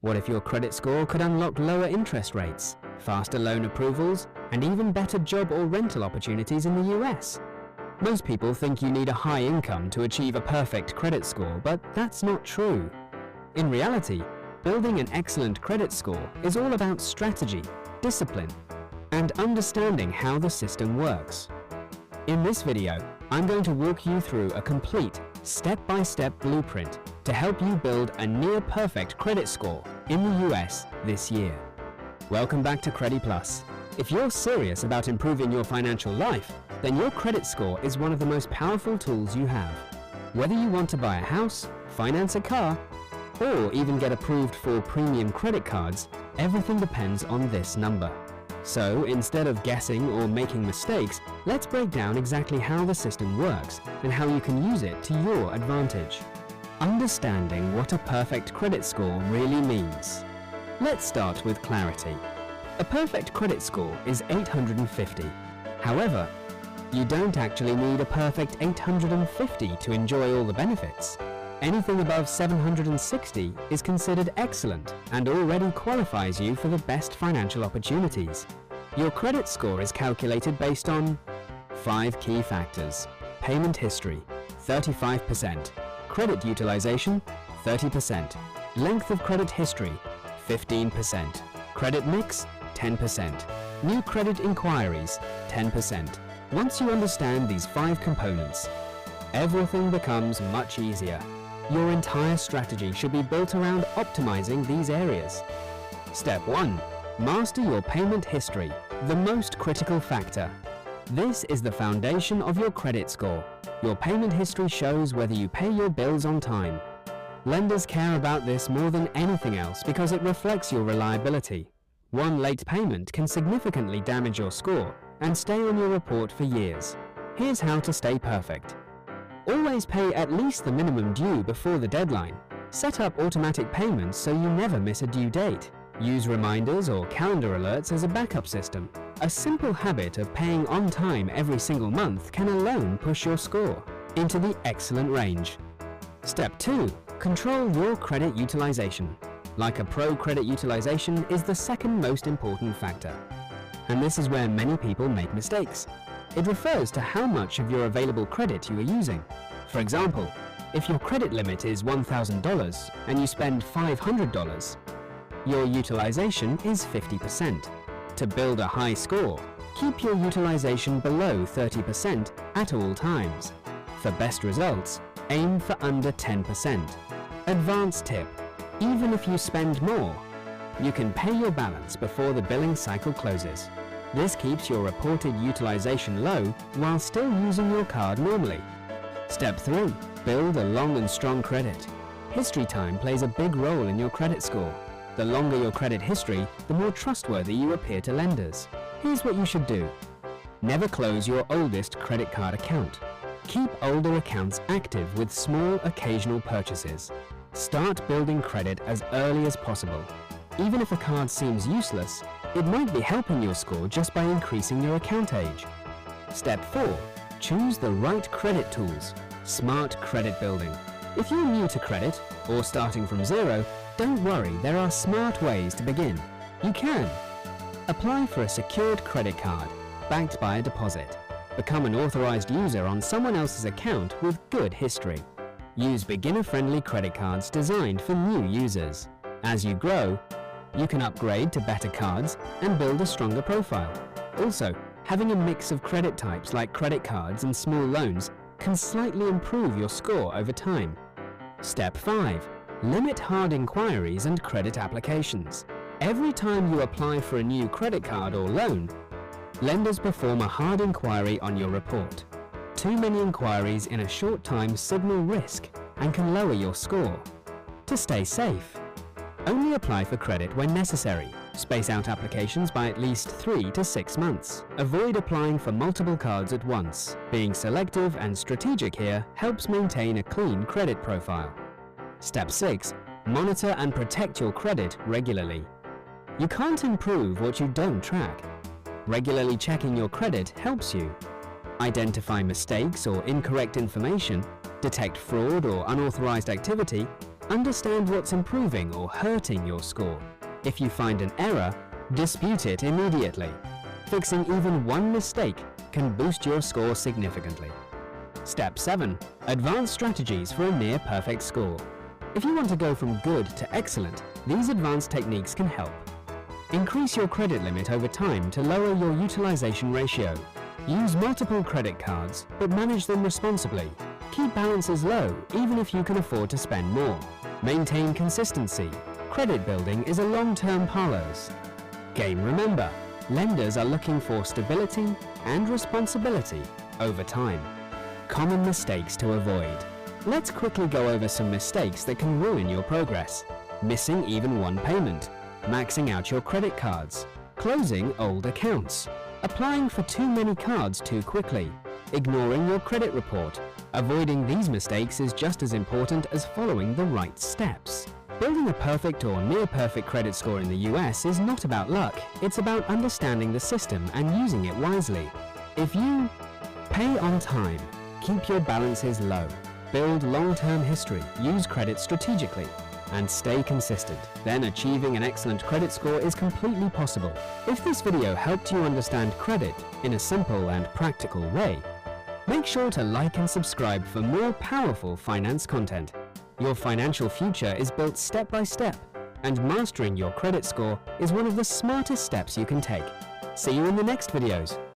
What if your credit score could unlock lower interest rates, faster loan approvals, and even better job or rental opportunities in the US? Most people think you need a high income to achieve a perfect credit score, but that's not true. In reality, building an excellent credit score is all about strategy, discipline, and understanding how the system works. In this video, I'm going to walk you through a complete, step-by-step blueprint to help you build a near-perfect credit score in the US this year. Welcome back to Credit Plus. If you're serious about improving your financial life, then your credit score is one of the most powerful tools you have. Whether you want to buy a house, finance a car, or even get approved for premium credit cards, everything depends on this number. So instead of guessing or making mistakes, let's break down exactly how the system works and how you can use it to your advantage. Understanding what a perfect credit score really means. Let's start with clarity. A perfect credit score is 850. However, you don't actually need a perfect 850 to enjoy all the benefits. Anything above 760 is considered excellent and already qualifies you for the best financial opportunities. Your credit score is calculated based on 5 key factors: payment history, 35%, credit utilization, 30%, length of credit history, 15%, credit mix, 10%, new credit inquiries, 10%. Once you understand these 5 components, everything becomes much easier. Your entire strategy should be built around optimizing these areas. Step 1. Master your payment history, the most critical factor. This is the foundation of your credit score. Your payment history shows whether you pay your bills on time. Lenders care about this more than anything else because it reflects your reliability. One late payment can significantly damage your score and stay on your report for years. Here's how to stay perfect. Always pay at least the minimum due before the deadline. Set up automatic payments so you never miss a due date. Use reminders or calendar alerts as a backup system. A simple habit of paying on time every single month can alone push your score into the excellent range. Step 2. Control your credit utilization. Like a pro, credit utilization is the second most important factor. And this is where many people make mistakes. It refers to how much of your available credit you are using. For example, if your credit limit is $1,000 and you spend $500, your utilization is 50%. To build a high score, keep your utilization below 30% at all times. For best results, aim for under 10%. Advanced tip: even if you spend more, you can pay your balance before the billing cycle closes. This keeps your reported utilization low while still using your card normally. Step 3. Build a long and strong credit. History time plays a big role in your credit score. The longer your credit history, the more trustworthy you appear to lenders. Here's what you should do. Never close your oldest credit card account. Keep older accounts active with small occasional purchases. Start building credit as early as possible. Even if a card seems useless, it might be helping your score just by increasing your account age. Step 4. Choose the right credit tools. Smart credit building. If you're new to credit or starting from zero, don't worry, there are smart ways to begin. You can apply for a secured credit card backed by a deposit. Become an authorized user on someone else's account with good history. Use beginner-friendly credit cards designed for new users. As you grow, you can upgrade to better cards and build a stronger profile. Also, having a mix of credit types like credit cards and small loans can slightly improve your score over time. Step 5. Limit hard inquiries and credit applications. Every time you apply for a new credit card or loan, lenders perform a hard inquiry on your report. Too many inquiries in a short time signal risk and can lower your score. To stay safe, only apply for credit when necessary. Space out applications by at least 3 to 6 months. Avoid applying for multiple cards at once. Being selective and strategic here helps maintain a clean credit profile. Step 6. Monitor and protect your credit regularly. You can't improve what you don't track. Regularly checking your credit helps you identify mistakes or incorrect information, detect fraud or unauthorized activity, Understand what's improving or hurting your score. If you find an error, dispute it immediately. Fixing even one mistake can boost your score significantly. Step 7. Advanced strategies for a near-perfect score. If you want to go from good to excellent, these advanced techniques can help. Increase your credit limit over time to lower your utilization ratio. Use multiple credit cards, but manage them responsibly. Keep balances low, even if you can afford to spend more. Maintain consistency. Credit building is a long-term process. Game remember, lenders are looking for stability and responsibility over time. Common mistakes to avoid. Let's quickly go over some mistakes that can ruin your progress. Missing even one payment. Maxing out your credit cards. Closing old accounts. Applying for too many cards too quickly. Ignoring your credit report. Avoiding these mistakes is just as important as following the right steps. Building a perfect or near-perfect credit score in the US is not about luck, it's about understanding the system and using it wisely. If you pay on time, keep your balances low, build long-term history, use credit strategically, and stay consistent, then achieving an excellent credit score is completely possible. If this video helped you understand credit in a simple and practical way, make sure to like and subscribe for more powerful finance content. Your financial future is built step by step, and mastering your credit score is one of the smartest steps you can take. See you in the next videos.